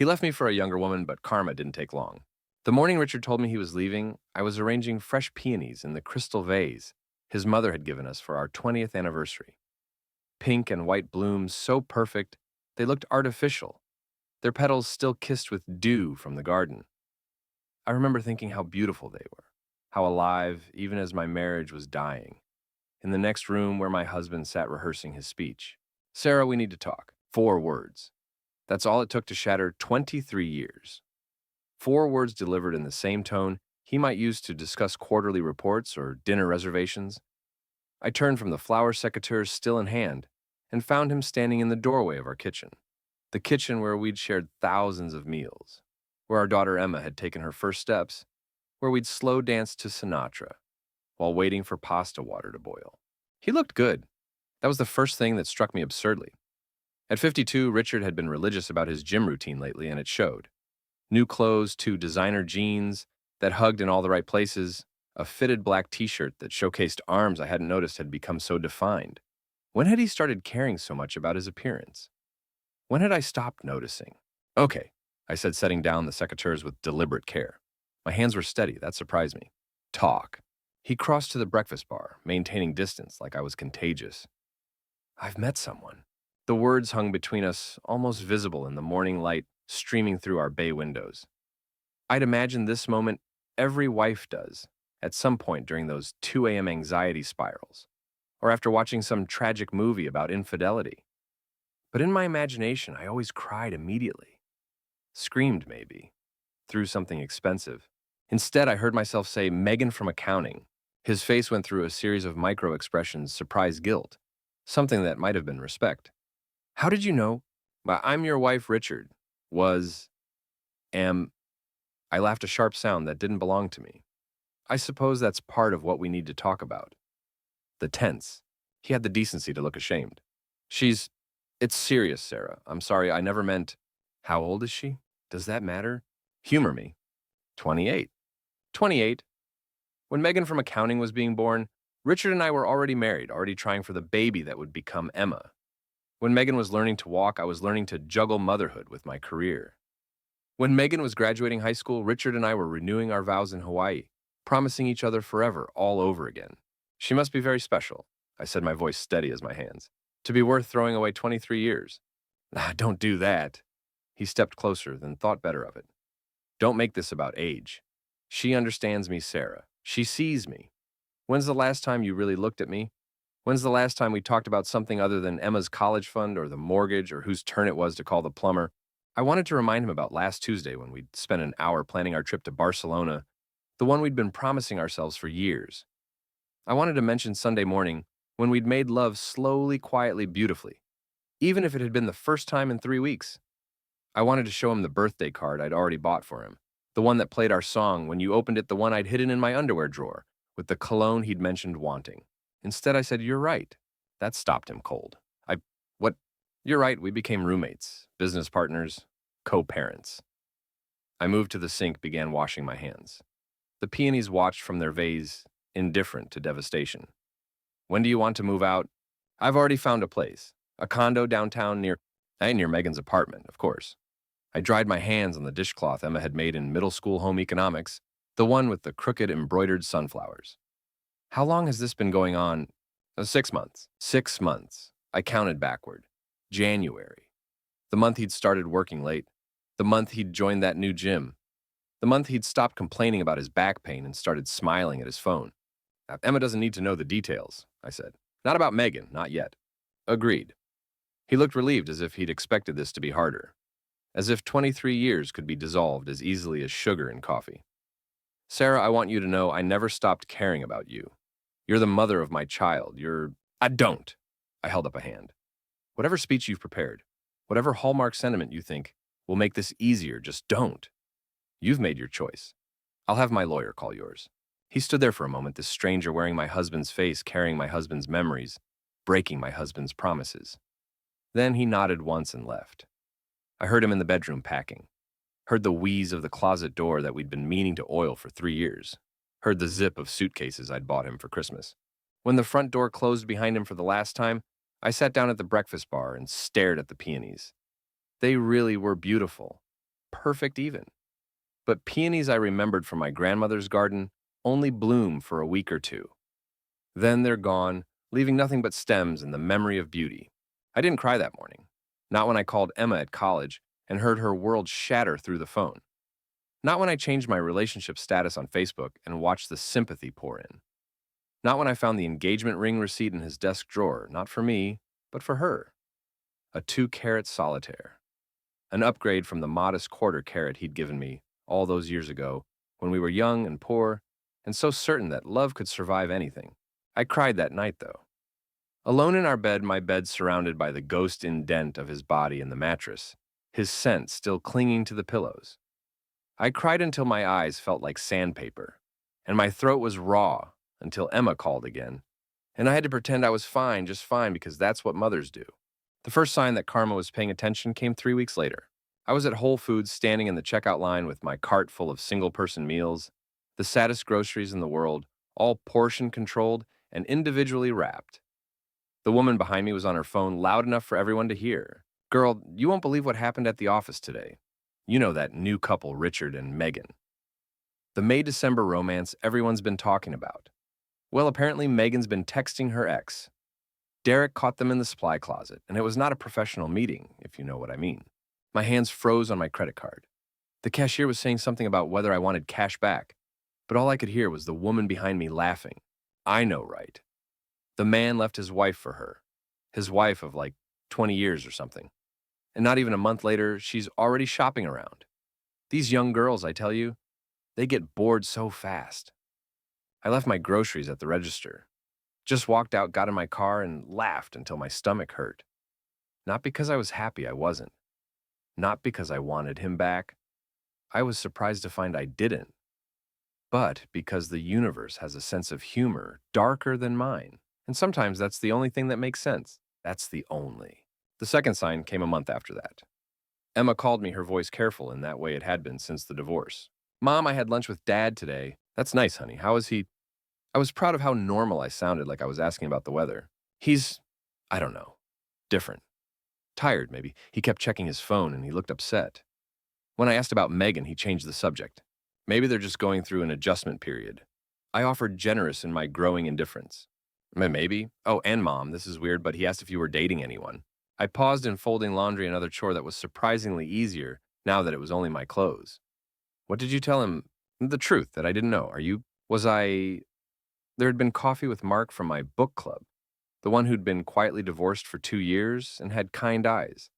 He left me for a younger woman, but karma didn't take long. The morning Richard told me he was leaving, I was arranging fresh peonies in the crystal vase his mother had given us for our 20th anniversary. Pink and white blooms so perfect, they looked artificial, their petals still kissed with dew from the garden. I remember thinking how beautiful they were, how alive, even as my marriage was dying. In the next room where my husband sat rehearsing his speech. Sarah, we need to talk. 4 words. That's all it took to shatter 23 years. 4 words delivered in the same tone he might use to discuss quarterly reports or dinner reservations. I turned from the flower secateurs still in hand and found him standing in the doorway of our kitchen. The kitchen where we'd shared thousands of meals, where our daughter Emma had taken her first steps, where we'd slow danced to Sinatra while waiting for pasta water to boil. He looked good. That was the first thing that struck me absurdly. At 52, Richard had been religious about his gym routine lately, and it showed. New clothes, 2 designer jeans that hugged in all the right places, a fitted black t-shirt that showcased arms I hadn't noticed had become so defined. When had he started caring so much about his appearance? When had I stopped noticing? Okay, I said, setting down the secateurs with deliberate care. My hands were steady, that surprised me. Talk. He crossed to the breakfast bar, maintaining distance like I was contagious. I've met someone. The words hung between us, almost visible in the morning light streaming through our bay windows. I'd imagine this moment every wife does, at some point during those 2 a.m. anxiety spirals, or after watching some tragic movie about infidelity. But in my imagination, I always cried immediately. Screamed, maybe. Threw something expensive. Instead, I heard myself say, Megan from accounting. His face went through a series of micro-expressions, surprise guilt, something that might have been respect. How did you know? I'm your wife, Richard. Am. I laughed a sharp sound that didn't belong to me. I suppose that's part of what we need to talk about. The tense. He had the decency to look ashamed. It's serious, Sarah. I'm sorry, I never meant. How old is she? Does that matter? Humor me. 28. 28. When Megan from accounting was being born, Richard and I were already married, already trying for the baby that would become Emma. When Megan was learning to walk, I was learning to juggle motherhood with my career. When Megan was graduating high school, Richard and I were renewing our vows in Hawaii, promising each other forever all over again. She must be very special, I said, my voice steady as my hands, to be worth throwing away 23 years. Don't do that. He stepped closer, then thought better of it. Don't make this about age. She understands me, Sarah. She sees me. When's the last time you really looked at me? When's the last time we talked about something other than Emma's college fund or the mortgage or whose turn it was to call the plumber? I wanted to remind him about last Tuesday when we'd spent an hour planning our trip to Barcelona, the one we'd been promising ourselves for years. I wanted to mention Sunday morning when we'd made love slowly, quietly, beautifully, even if it had been the first time in 3 weeks. I wanted to show him the birthday card I'd already bought for him, the one that played our song when you opened it, the one I'd hidden in my underwear drawer, with the cologne he'd mentioned wanting. Instead, I said, "You're right." That stopped him cold. What? You're right, we became roommates, business partners, co-parents. I moved to the sink, began washing my hands. The peonies watched from their vase, indifferent to devastation. When do you want to move out? I've already found a place, a condo downtown near Megan's apartment, of course. I dried my hands on the dishcloth Emma had made in middle school home economics, the one with the crooked embroidered sunflowers. How long has this been going on? 6 months. 6 months. I counted backward. January. The month he'd started working late. The month he'd joined that new gym. The month he'd stopped complaining about his back pain and started smiling at his phone. Now, Emma doesn't need to know the details, I said. Not about Megan, not yet. Agreed. He looked relieved, as if he'd expected this to be harder. As if 23 years could be dissolved as easily as sugar in coffee. Sarah, I want you to know I never stopped caring about you. You're the mother of my child. I don't. I held up a hand. Whatever speech you've prepared, whatever hallmark sentiment you think will make this easier, just don't. You've made your choice. I'll have my lawyer call yours. He stood there for a moment, this stranger wearing my husband's face, carrying my husband's memories, breaking my husband's promises. Then he nodded once and left. I heard him in the bedroom packing. Heard the wheeze of the closet door that we'd been meaning to oil for 3 years. Heard the zip of suitcases I'd bought him for Christmas. When the front door closed behind him for the last time, I sat down at the breakfast bar and stared at the peonies. They really were beautiful. perfect even. But peonies I remembered from my grandmother's garden only bloom for a week or two. Then they're gone, leaving nothing but stems and the memory of beauty. I didn't cry that morning. Not when I called Emma at college and heard her world shatter through the phone. Not when I changed my relationship status on Facebook and watched the sympathy pour in. Not when I found the engagement ring receipt in his desk drawer, not for me, but for her. A 2-carat solitaire. An upgrade from the modest quarter carat he'd given me all those years ago when we were young and poor and so certain that love could survive anything. I cried that night, though. Alone in our bed, my bed surrounded by the ghost indent of his body in the mattress, his scent still clinging to the pillows. I cried until my eyes felt like sandpaper, and my throat was raw until Emma called again, and I had to pretend I was fine, just fine, because that's what mothers do. The first sign that Karma was paying attention came 3 weeks later. I was at Whole Foods standing in the checkout line with my cart full of single-person meals, the saddest groceries in the world, all portion-controlled and individually wrapped. The woman behind me was on her phone loud enough for everyone to hear. "Girl, you won't believe what happened at the office today. You know that new couple, Richard and Megan. The May-December romance everyone's been talking about. Well, apparently Megan's been texting her ex. Derek caught them in the supply closet, and it was not a professional meeting, if you know what I mean. My hands froze on my credit card. The cashier was saying something about whether I wanted cash back, but all I could hear was the woman behind me laughing. I know, right? The man left his wife for her. His wife of like 20 years or something. And not even a month later, she's already shopping around. These young girls, I tell you, they get bored so fast. I left my groceries at the register. Just walked out, got in my car, and laughed until my stomach hurt. Not because I was happy, I wasn't. Not because I wanted him back. I was surprised to find I didn't. But because the universe has a sense of humor darker than mine. And sometimes that's the only thing that makes sense. That's the only. The second sign came a month after that. Emma called me, her voice careful in that way it had been since the divorce. "Mom, I had lunch with Dad today." "That's nice, honey. How is he?" I was proud of how normal I sounded, like I was asking about the weather. "He's, I don't know, different. Tired, maybe." He kept checking his phone and he looked upset. When I asked about Megan, he changed the subject. "Maybe they're just going through an adjustment period." I offered generous in my growing indifference. "Maybe. Oh, and Mom, this is weird, but he asked if you were dating anyone." I paused in folding laundry, another chore that was surprisingly easier now that it was only my clothes. "What did you tell him?" "The truth, that I didn't know. Are you?" Was I? There had been coffee with Mark from my book club, the one who'd been quietly divorced for 2 years and had kind eyes.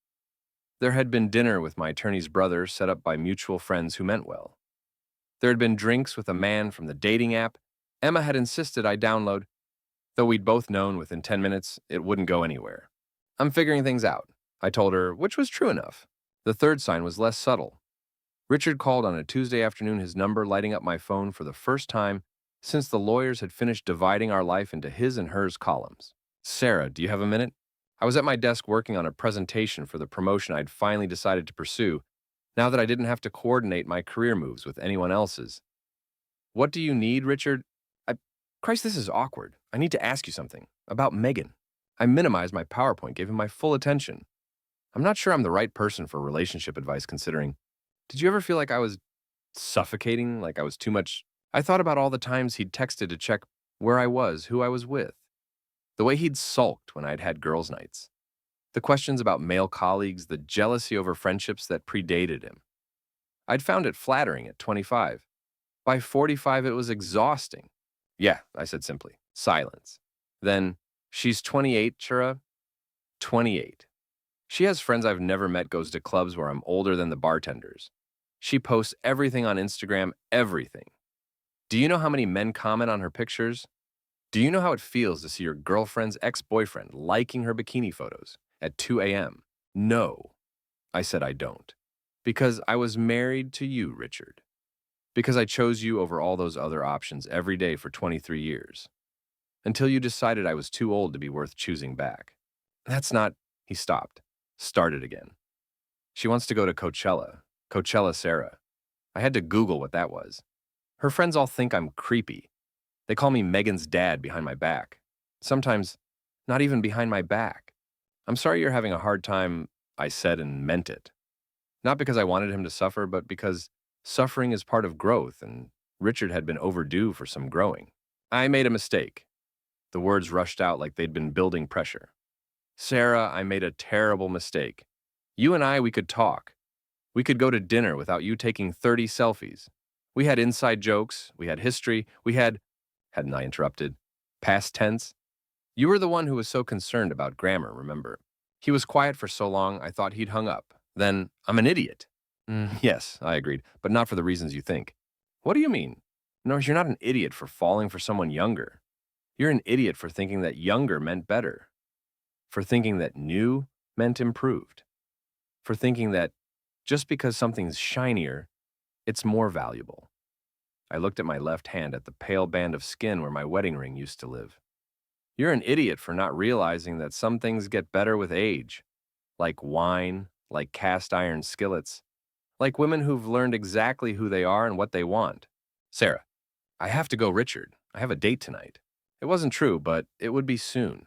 There had been dinner with my attorney's brother set up by mutual friends who meant well. There had been drinks with a man from the dating app Emma had insisted I download, though we'd both known within 10 minutes it wouldn't go anywhere. "I'm figuring things out," I told her, which was true enough. The third sign was less subtle. Richard called on a Tuesday afternoon, his number lighting up my phone for the first time since the lawyers had finished dividing our life into his and hers columns. "Sarah, do you have a minute?" I was at my desk working on a presentation for the promotion I'd finally decided to pursue, now that I didn't have to coordinate my career moves with anyone else's. "What do you need, Richard?" Christ, this is awkward. "I need to ask you something. About Megan." I minimized my PowerPoint, gave him my full attention. I'm not sure I'm the right person for relationship advice, considering. Did you ever feel like I was suffocating, like I was too much? I thought about all the times he'd texted to check where I was, who I was with. The way he'd sulked when I'd had girls' nights. The questions about male colleagues, the jealousy over friendships that predated him. I'd found it flattering at 25. By 45, it was exhausting. "Yeah," I said simply. Silence. Then, "She's 28, Chura." 28. She has friends I've never met, goes to clubs where I'm older than the bartenders. She posts everything on Instagram, everything. Do you know how many men comment on her pictures? Do you know how it feels to see your girlfriend's ex-boyfriend liking her bikini photos at 2 a.m.? No, I said I don't. Because I was married to you, Richard. Because I chose you over all those other options every day for 23 years. Until you decided I was too old to be worth choosing back. That's not. He stopped. Started again. She wants to go to Coachella. Coachella Sarah. I had to Google what that was. Her friends all think I'm creepy. They call me Megan's dad behind my back. Sometimes, not even behind my back. "I'm sorry you're having a hard time," I said and meant it. Not because I wanted him to suffer, but because suffering is part of growth, and Richard had been overdue for some growing. I made a mistake. The words rushed out like they'd been building pressure. Sarah, I made a terrible mistake. You and I, we could talk. We could go to dinner without you taking 30 selfies. We had inside jokes, we had history, hadn't I interrupted, past tense? You were the one who was so concerned about grammar, remember? He was quiet for so long, I thought he'd hung up. Then, I'm an idiot. Yes, I agreed, but not for the reasons you think. What do you mean? No, you're not an idiot for falling for someone younger. You're an idiot for thinking that younger meant better, for thinking that new meant improved, for thinking that just because something's shinier, it's more valuable. I looked at my left hand at the pale band of skin where my wedding ring used to live. You're an idiot for not realizing that some things get better with age, like wine, like cast iron skillets, like women who've learned exactly who they are and what they want. Sarah, I have to go, Richard. I have a date tonight. It wasn't true, but it would be soon.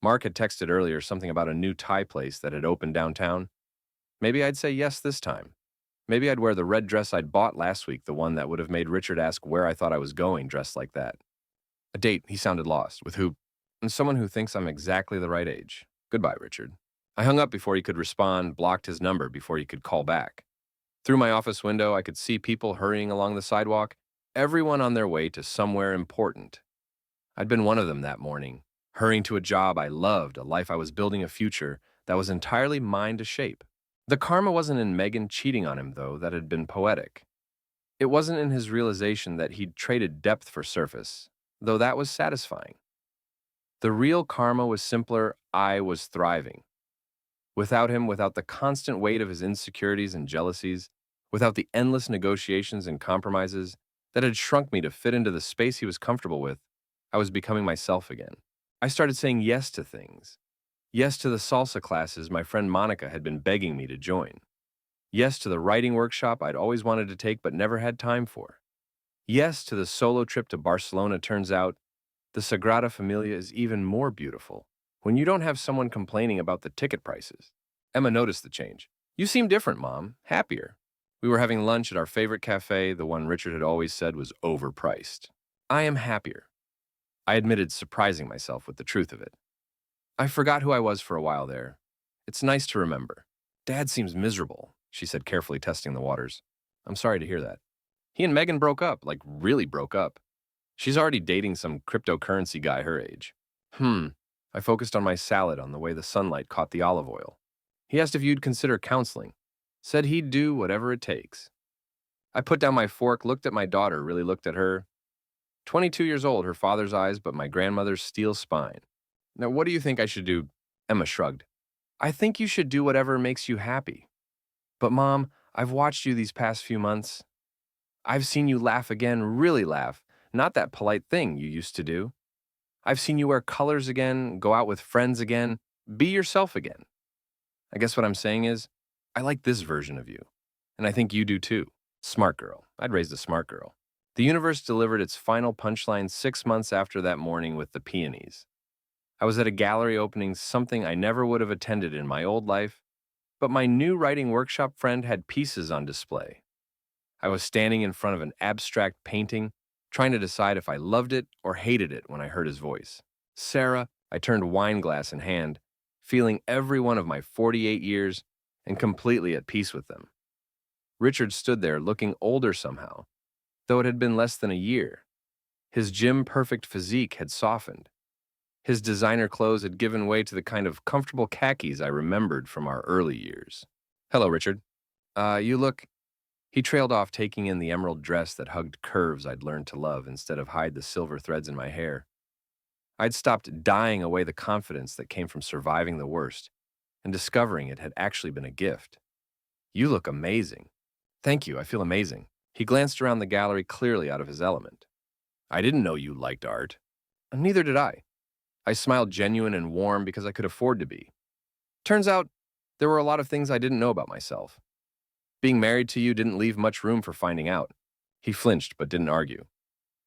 Mark had texted earlier something about a new Thai place that had opened downtown. Maybe I'd say yes this time. Maybe I'd wear the red dress I'd bought last week, the one that would have made Richard ask where I thought I was going dressed like that. A date, he sounded lost. With who? And someone who thinks I'm exactly the right age. Goodbye, Richard. I hung up before he could respond, blocked his number before he could call back. Through my office window, I could see people hurrying along the sidewalk, everyone on their way to somewhere important. I'd been one of them that morning, hurrying to a job I loved, a life I was building, a future that was entirely mine to shape. The karma wasn't in Megan cheating on him, though, that had been poetic. It wasn't in his realization that he'd traded depth for surface, though that was satisfying. The real karma was simpler. I was thriving. Without him, without the constant weight of his insecurities and jealousies, without the endless negotiations and compromises that had shrunk me to fit into the space he was comfortable with, I was becoming myself again. I started saying yes to things. Yes to the salsa classes my friend Monica had been begging me to join. Yes to the writing workshop I'd always wanted to take but never had time for. Yes to the solo trip to Barcelona. Turns out, the Sagrada Familia is even more beautiful when you don't have someone complaining about the ticket prices. Emma noticed the change. You seem different, Mom. Happier. We were having lunch at our favorite cafe, the one Richard had always said was overpriced. I am happier. I admitted, surprising myself with the truth of it. I forgot who I was for a while there. It's nice to remember. Dad seems miserable, she said, carefully testing the waters. I'm sorry to hear that. He and Megan broke up, like really broke up. She's already dating some cryptocurrency guy her age. I focused on my salad, on the way the sunlight caught the olive oil. He asked if you'd consider counseling. Said he'd do whatever it takes. I put down my fork, looked at my daughter, really looked at her. 22 years old, her father's eyes, but my grandmother's steel spine. Now, what do you think I should do? Emma shrugged. I think you should do whatever makes you happy. But Mom, I've watched you these past few months. I've seen you laugh again, really laugh, not that polite thing you used to do. I've seen you wear colors again, go out with friends again, be yourself again. I guess what I'm saying is, I like this version of you. And I think you do too. Smart girl. I'd raised a smart girl. The universe delivered its final punchline 6 months after that morning with the peonies. I was at a gallery opening, something I never would have attended in my old life, but my new writing workshop friend had pieces on display. I was standing in front of an abstract painting, trying to decide if I loved it or hated it when I heard his voice. Sarah, I turned wine glass in hand, feeling every one of my 48 years and completely at peace with them. Richard stood there looking older somehow, though it had been less than a year. His gym-perfect physique had softened. His designer clothes had given way to the kind of comfortable khakis I remembered from our early years. Hello, Richard. You look... He trailed off, taking in the emerald dress that hugged curves I'd learned to love instead of hide the silver threads in my hair. I'd stopped dying away the confidence that came from surviving the worst and discovering it had actually been a gift. You look amazing. Thank you, I feel amazing. He glanced around the gallery, clearly out of his element. I didn't know you liked art. Neither did I. I smiled, genuine and warm because I could afford to be. Turns out, there were a lot of things I didn't know about myself. Being married to you didn't leave much room for finding out. He flinched but didn't argue.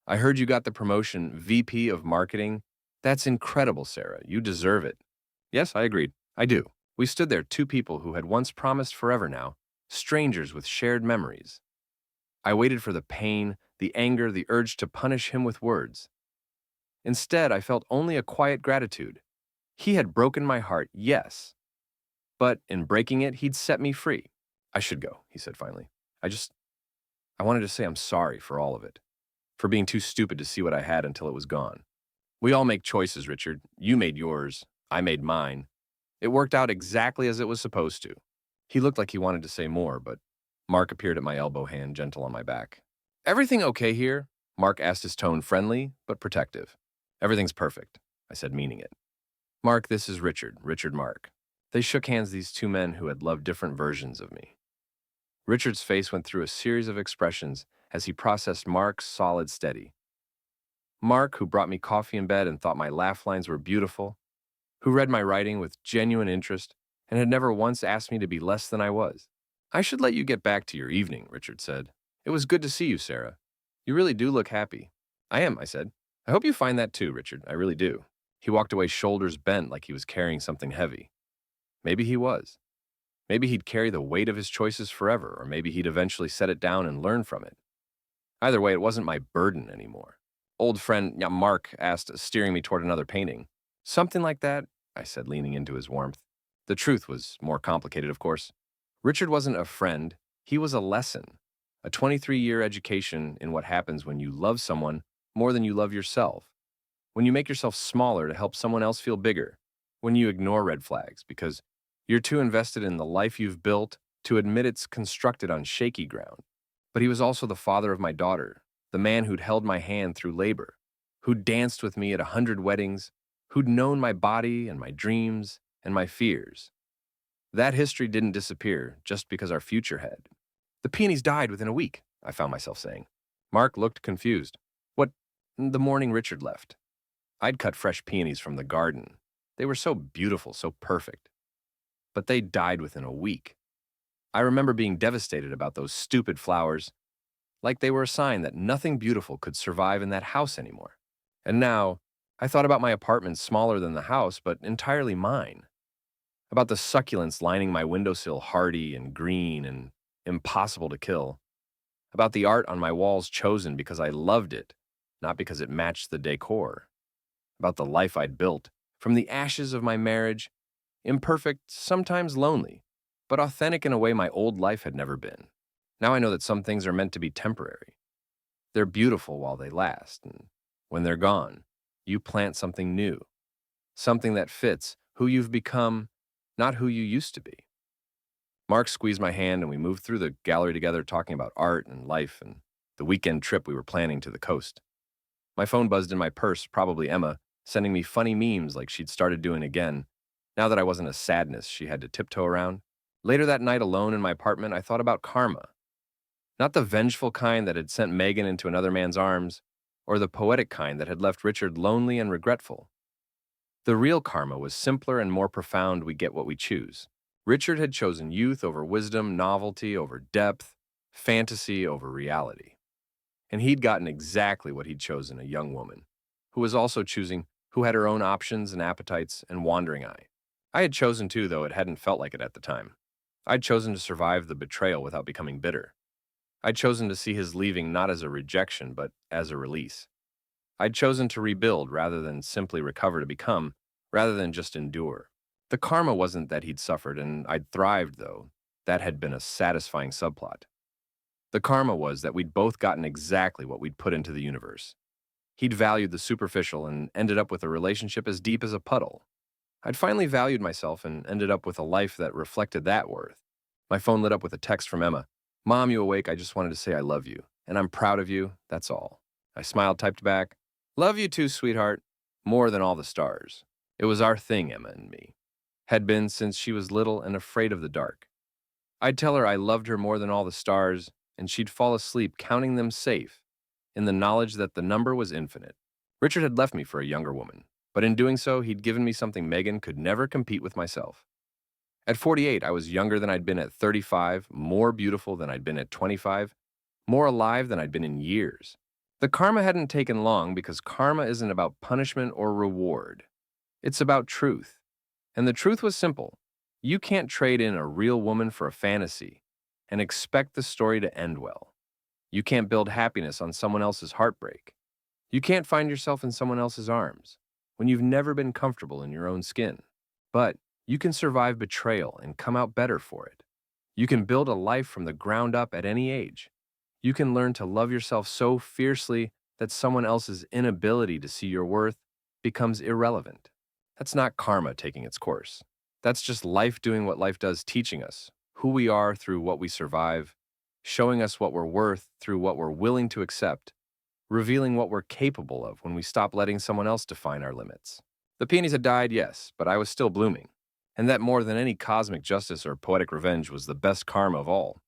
I heard you got the promotion, VP of Marketing. That's incredible, Sarah. You deserve it. Yes, I agreed. I do. We stood there, two people who had once promised forever now, strangers with shared memories. I waited for the pain, the anger, the urge to punish him with words. Instead, I felt only a quiet gratitude. He had broken my heart, yes, but in breaking it, he'd set me free. I should go, he said finally. I wanted to say I'm sorry for all of it, for being too stupid to see what I had until it was gone. We all make choices, Richard. You made yours. I made mine. It worked out exactly as it was supposed to. He looked like he wanted to say more, but Mark appeared at my elbow, hand gentle on my back. Everything okay here? Mark asked, his tone friendly but protective. Everything's perfect, I said, meaning it. Mark, this is Richard, Richard Mark. They shook hands, these two men who had loved different versions of me. Richard's face went through a series of expressions as he processed Mark's solid steady. Mark, who brought me coffee in bed and thought my laugh lines were beautiful, who read my writing with genuine interest and had never once asked me to be less than I was. I should let you get back to your evening, Richard said. It was good to see you, Sarah. You really do look happy. I am, I said. I hope you find that too, Richard. I really do. He walked away, shoulders bent like he was carrying something heavy. Maybe he was. Maybe he'd carry the weight of his choices forever, or maybe he'd eventually set it down and learn from it. Either way, it wasn't my burden anymore. Old friend Mark asked, steering me toward another painting. Something like that, I said, leaning into his warmth. The truth was more complicated, of course. Richard wasn't a friend. He was a lesson. A 23-year education in what happens when you love someone more than you love yourself. When you make yourself smaller to help someone else feel bigger. When you ignore red flags because you're too invested in the life you've built to admit it's constructed on shaky ground. But he was also the father of my daughter, the man who'd held my hand through labor, who'd danced with me at 100 weddings, who'd known my body and my dreams and my fears. That history didn't disappear just because our future had. The peonies died within a week, I found myself saying. Mark looked confused. What? The morning Richard left. I'd cut fresh peonies from the garden. They were so beautiful, so perfect. But they died within a week. I remember being devastated about those stupid flowers, like they were a sign that nothing beautiful could survive in that house anymore. And now, I thought about my apartment, smaller than the house, but entirely mine. About the succulents lining my windowsill, hardy and green and impossible to kill. About the art on my walls chosen because I loved it, not because it matched the decor. About the life I'd built, from the ashes of my marriage, imperfect, sometimes lonely, but authentic in a way my old life had never been. Now I know that some things are meant to be temporary. They're beautiful while they last, and when they're gone, you plant something new, something that fits who you've become, not who you used to be. Mark squeezed my hand and we moved through the gallery together, talking about art and life and the weekend trip we were planning to the coast. My phone buzzed in my purse, probably Emma, sending me funny memes like she'd started doing again, now that I wasn't a sadness she had to tiptoe around. Later that night, alone in my apartment, I thought about karma. Not the vengeful kind that had sent Megan into another man's arms, or the poetic kind that had left Richard lonely and regretful. The real karma was simpler and more profound. We get what we choose. Richard had chosen youth over wisdom, novelty over depth, fantasy over reality. And he'd gotten exactly what he'd chosen, a young woman, who was also choosing, who had her own options and appetites and wandering eye. I had chosen too, though it hadn't felt like it at the time. I'd chosen to survive the betrayal without becoming bitter. I'd chosen to see his leaving not as a rejection, but as a release. I'd chosen to rebuild rather than simply recover, to become, rather than just endure. The karma wasn't that he'd suffered and I'd thrived, though. That had been a satisfying subplot. The karma was that we'd both gotten exactly what we'd put into the universe. He'd valued the superficial and ended up with a relationship as deep as a puddle. I'd finally valued myself and ended up with a life that reflected that worth. My phone lit up with a text from Emma. Mom, you awake? I just wanted to say I love you, and I'm proud of you, that's all. I smiled, typed back, love you too, sweetheart, more than all the stars. It was our thing, Emma and me. Had been since she was little and afraid of the dark. I'd tell her I loved her more than all the stars, and she'd fall asleep counting them safe, in the knowledge that the number was infinite. Richard had left me for a younger woman, but in doing so, he'd given me something Megan could never compete with, myself. At 48, I was younger than I'd been at 35, more beautiful than I'd been at 25, more alive than I'd been in years. The karma hadn't taken long because karma isn't about punishment or reward. It's about truth. And the truth was simple. You can't trade in a real woman for a fantasy. and expect the story to end well. You can't build happiness on someone else's heartbreak. You can't find yourself in someone else's arms when you've never been comfortable in your own skin. But you can survive betrayal and come out better for it. You can build a life from the ground up at any age. You can learn to love yourself so fiercely that someone else's inability to see your worth becomes irrelevant. That's not karma taking its course. That's just life doing what life does, teaching us who we are through what we survive, showing us what we're worth through what we're willing to accept, revealing what we're capable of when we stop letting someone else define our limits. The peonies had died, yes, but I was still blooming. And that more than any cosmic justice or poetic revenge was the best karma of all.